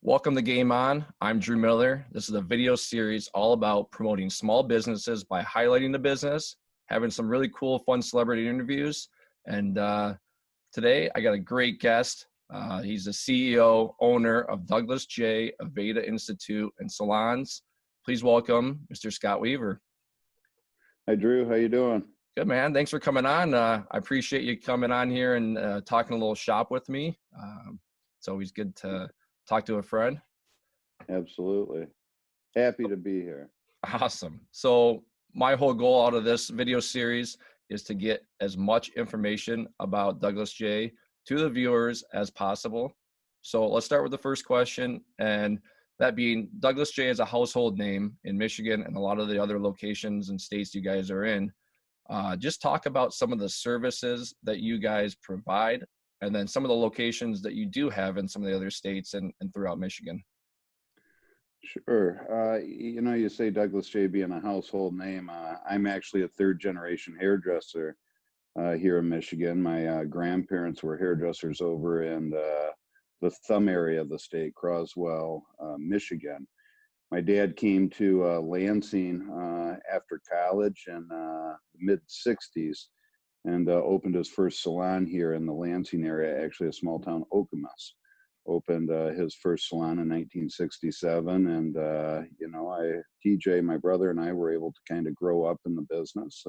Welcome to Game On. I'm Drew Miller. This is a video series all about promoting small businesses by highlighting the business, having some really cool, fun celebrity interviews. And today I got a great guest. He's the CEO, owner of Douglas J. Aveda Institute and Salons. Please welcome Mr. Scott Weaver. Hi, Drew. How you doing? Good, man. Thanks for coming on. I appreciate you coming on here and talking a little shop with me. It's always good to talk to a friend. Absolutely. Happy to be here. Awesome. So my whole goal out of this video series is to get as much information about Douglas J to the viewers as possible. So let's start with the first question, and that being Douglas J is a household name in Michigan and a lot of the other locations and states you guys are in. Just talk about some of the services that you guys provide, and then some of the locations that you do have in some of the other states and throughout Michigan. Sure. You say Douglas J being a household name. I'm actually a third generation hairdresser here in Michigan. My grandparents were hairdressers over in the Thumb area of the state, Croswell, Michigan. My dad came to Lansing after college in the mid 60s and opened his first salon here in the Lansing area, actually a small town, Okemos. Opened his first salon in 1967. And, TJ, my brother, and I were able to kind of grow up in the business.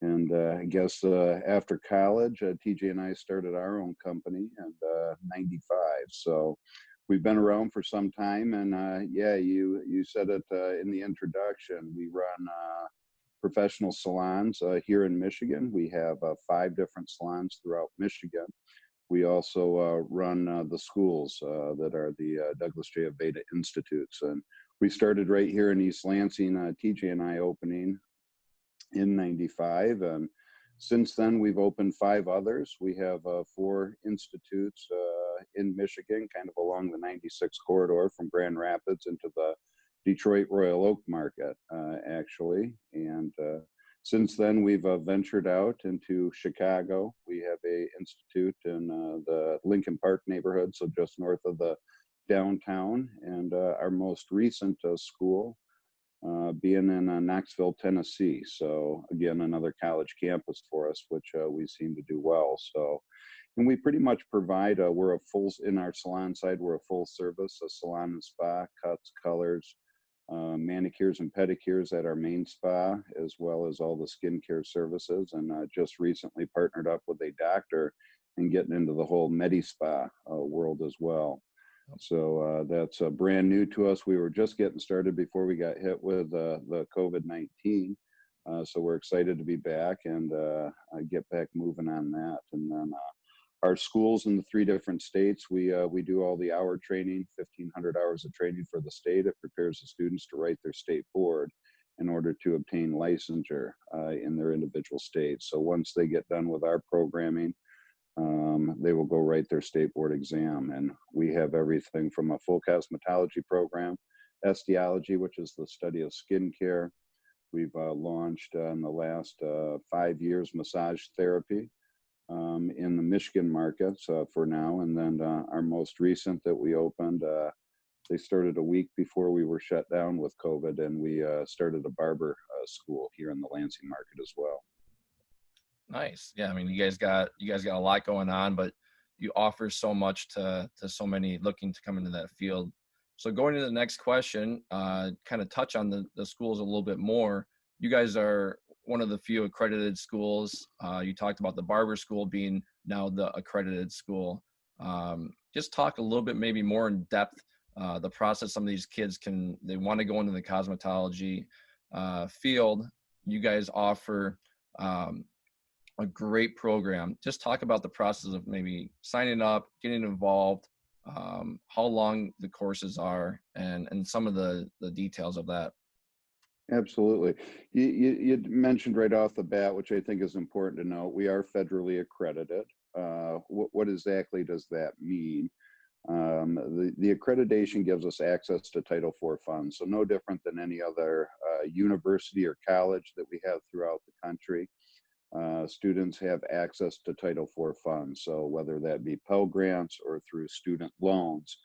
I guess after college, TJ and I started our own company in 95. So we've been around for some time. And you said it in the introduction. We run professional salons here in Michigan. We have 5 different salons throughout Michigan. We also run the schools that are the Douglas J. Aveda Institutes. And we started right here in East Lansing, TJ and I opening in 95. And since then, we've opened 5 others. We have 4 institutes in Michigan, kind of along the 96 corridor from Grand Rapids into the Detroit Royal Oak market, actually. And since then, we've ventured out into Chicago. We have a institute in the Lincoln Park neighborhood, so just north of the downtown. And our most recent school being in Knoxville, Tennessee. So again, another college campus for us, which we seem to do well. So, and we pretty much provide, in our salon side, we're a full service, a salon and spa, cuts, colors, manicures and pedicures at our main spa, as well as all the skincare services. And just recently partnered up with a doctor and getting into the whole Medi-Spa world as well. So that's brand new to us. We were just getting started before we got hit with the COVID-19. So we're excited to be back and get back moving on that. And then our schools in the 3 different states, we do all the hour training, 1,500 hours of training for the state. It prepares the students to write their state board in order to obtain licensure in their individual states. So once they get done with our programming, they will go write their state board exam. And we have everything from a full cosmetology program, osteology, which is the study of skincare. We've launched in the last 5 years massage therapy in the Michigan markets for now. And then our most recent that we opened, they started a week before we were shut down with COVID, and we started a barber school here in the Lansing market as well. Nice. Yeah, I mean, you guys got a lot going on, but you offer so much to so many looking to come into that field. So going to the next question, kind of touch on the schools a little bit more. You guys are one of the few accredited schools. You talked about the barber school being now the accredited school. Just talk a little bit, maybe more in depth, the process some of these kids they want to go into the cosmetology field. You guys offer a great program. Just talk about the process of maybe signing up, getting involved, how long the courses are, and some of the details of that. Absolutely. You mentioned right off the bat, which I think is important to note, we are federally accredited. What exactly does that mean? The accreditation gives us access to Title IV funds, so no different than any other university or college that we have throughout the country. Students have access to Title IV funds, so whether that be Pell Grants or through student loans,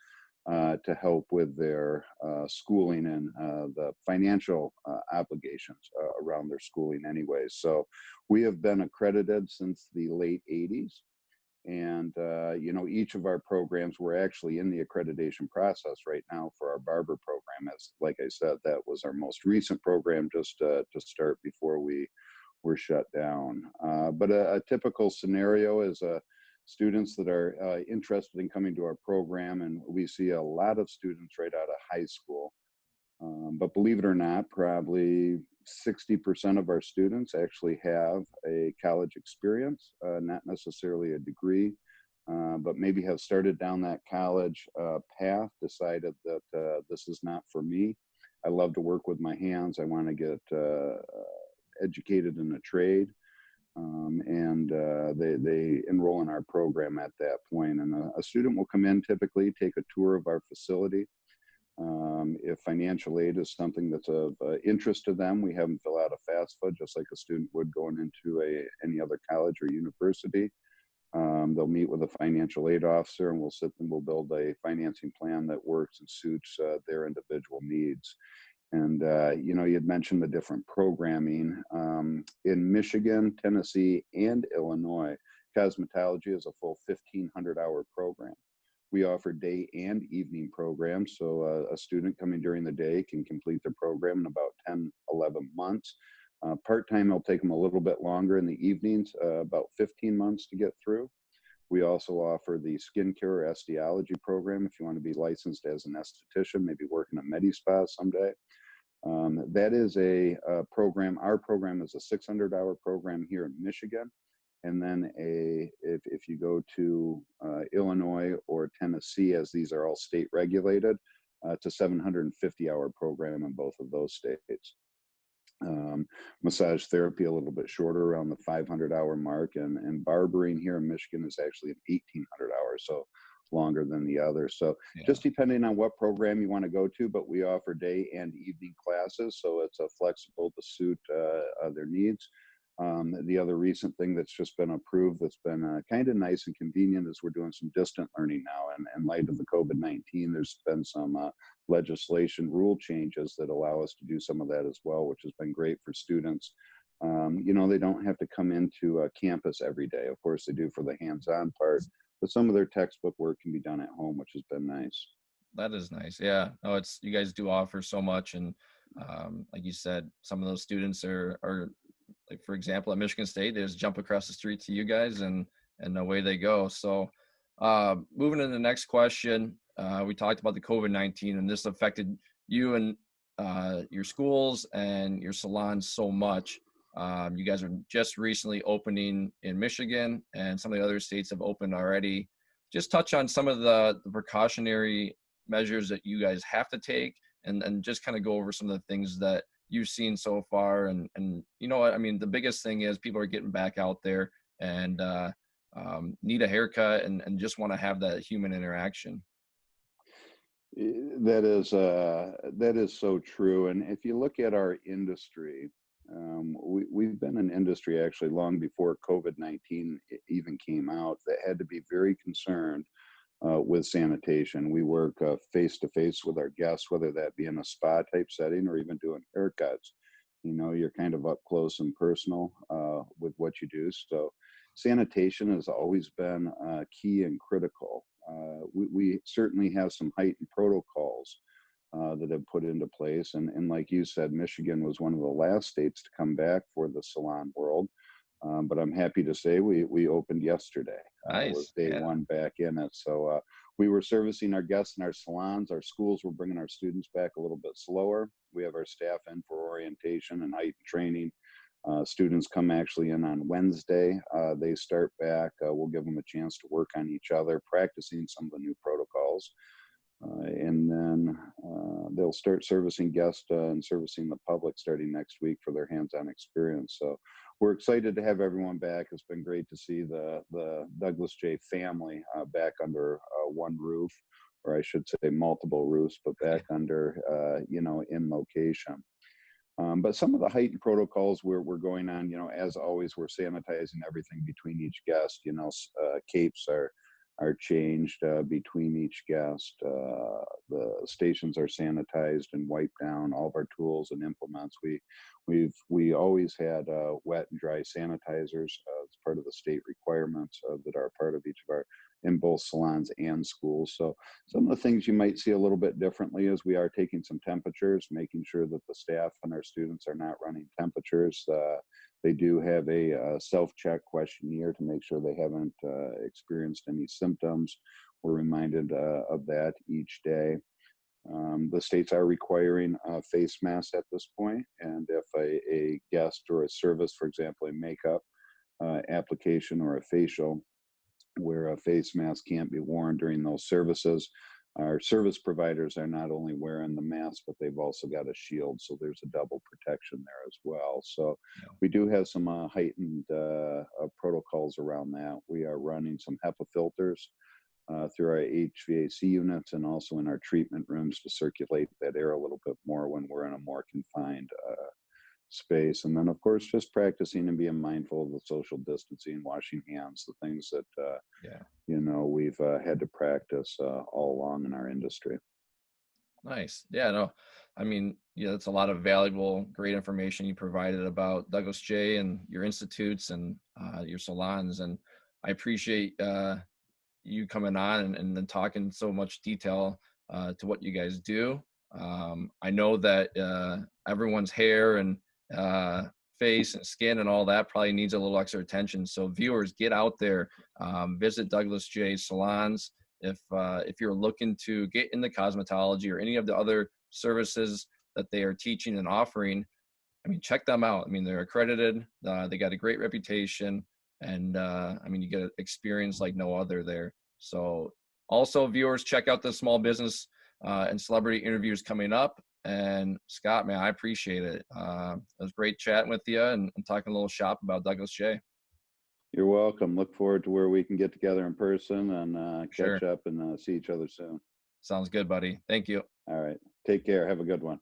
to help with their schooling and the financial obligations around their schooling anyway. So we have been accredited since the late 80s. And, each of our programs, we're actually in the accreditation process right now for our barber program. As, like I said, that was our most recent program just to start before we were shut down. But a typical scenario is students that are interested in coming to our program, and we see a lot of students right out of high school. But believe it or not, probably 60% of our students actually have a college experience, not necessarily a degree, but maybe have started down that college path, decided that this is not for me. I love to work with my hands. I want to get educated in a trade. And they enroll in our program at that point. And a student will come in, typically take a tour of our facility. If financial aid is something that's of interest to them, we have them fill out a FAFSA just like a student would going into any other college or university. They'll meet with a financial aid officer, and we'll sit and we'll build a financing plan that works and suits their individual needs. And you had mentioned the different programming in Michigan, Tennessee, and Illinois. Cosmetology is a full 1,500-hour program. We offer day and evening programs, so a student coming during the day can complete their program in about 10, 11 months. Part-time, it'll take them a little bit longer in the evenings, about 15 months to get through. We also offer the skincare or estheology program if you want to be licensed as an esthetician, maybe work in a med spa someday. That is a program. Our program is a 600-hour program here in Michigan. And then if you go to Illinois or Tennessee, as these are all state regulated, it's a 750-hour program in both of those states. Massage therapy a little bit shorter, around the 500-hour mark, and barbering here in Michigan is actually an 1,800 hours, so longer than the other. So Yeah. just depending on what program you want to go to, but we offer day and evening classes, so it's flexible to suit their needs. The other recent thing that's just been approved that's been kind of nice and convenient is we're doing some distant learning now. And in light of the COVID-19, there's been some legislation rule changes that allow us to do some of that as well, which has been great for students. They don't have to come into campus every day. Of course, they do for the hands-on part, but some of their textbook work can be done at home, which has been nice. That is nice. Yeah. No, it's you guys do offer so much, and like you said, some of those students are like, for example, at Michigan State, they just jump across the street to you guys, and away they go. So, moving to the next question, we talked about the COVID-19, and this affected you and your schools and your salons so much. You guys are just recently opening in Michigan, and some of the other states have opened already. Just touch on some of the precautionary measures that you guys have to take, and just kind of go over some of the things that you've seen so far. And you know what I mean, the biggest thing is people are getting back out there and need a haircut and just want to have that human interaction. That is so true. And if you look at our industry, we've been an industry actually long before COVID-19 even came out that had to be very concerned with sanitation. We work face to face with our guests, whether that be in a spa type setting or even doing haircuts. You're kind of up close and personal with what you do. So sanitation has always been key and critical. We certainly have some heightened protocols that have put into place. And like you said, Michigan was one of the last states to come back for the salon world. But I'm happy to say we opened yesterday. Was Nice. day Yeah. one back in it. So we were servicing our guests in our salons. Our schools were bringing our students back a little bit slower. We have our staff in for orientation and heightened training. Students come actually in on Wednesday. They start back. We'll give them a chance to work on each other, practicing some of the new protocols. And then they'll start servicing guests and servicing the public starting next week for their hands-on experience. So we're excited to have everyone back. It's been great to see the Douglas J family back under one roof, or I should say multiple roofs, but back under, in location. But some of the heightened protocols we're going on, as always, we're sanitizing everything between each guest. Capes are are changed between each guest. The stations are sanitized and wiped down. All of our tools and implements. We always had wet and dry sanitizers as part of the state requirements that are part of each of our in both salons and schools. So some of the things you might see a little bit differently is we are taking some temperatures, making sure that the staff and our students are not running temperatures. They do have a self-check questionnaire to make sure they haven't experienced any symptoms. We're reminded of that each day. The states are requiring face masks at this point, and if a guest or a service, for example, a makeup application or a facial, where a face mask can't be worn during those services, our service providers are not only wearing the mask, but they've also got a shield, so there's a double protection there as well. So Yeah. we do have some heightened protocols around that. We are running some HEPA filters through our HVAC units and also in our treatment rooms to circulate that air a little bit more when we're in a more confined space. And then, of course, just practicing and being mindful of the social distancing, washing hands, the things that, Yeah. we've had to practice all along in our industry. Nice. Yeah, no, I mean, yeah, that's a lot of valuable, great information you provided about Douglas J and your institutes and your salons. And I appreciate you coming on and then talking so much detail to what you guys do. I know that everyone's hair and uh, face and skin and all that probably needs a little extra attention. So viewers, get out there, visit Douglas J salons. If you're looking to get into cosmetology or any of the other services that they are teaching and offering, I mean, check them out. I mean, they're accredited. They got a great reputation, and I mean, you get experience like no other there. So, also, viewers, check out the small business and celebrity interviews coming up. And Scott, man, I appreciate it. It was great chatting with you and talking a little shop about Douglas J. You're welcome. Look forward to where we can get together in person and Sure, catch up and see each other soon. sounds good, buddy. Thank you. All right. Take care. Have a good one.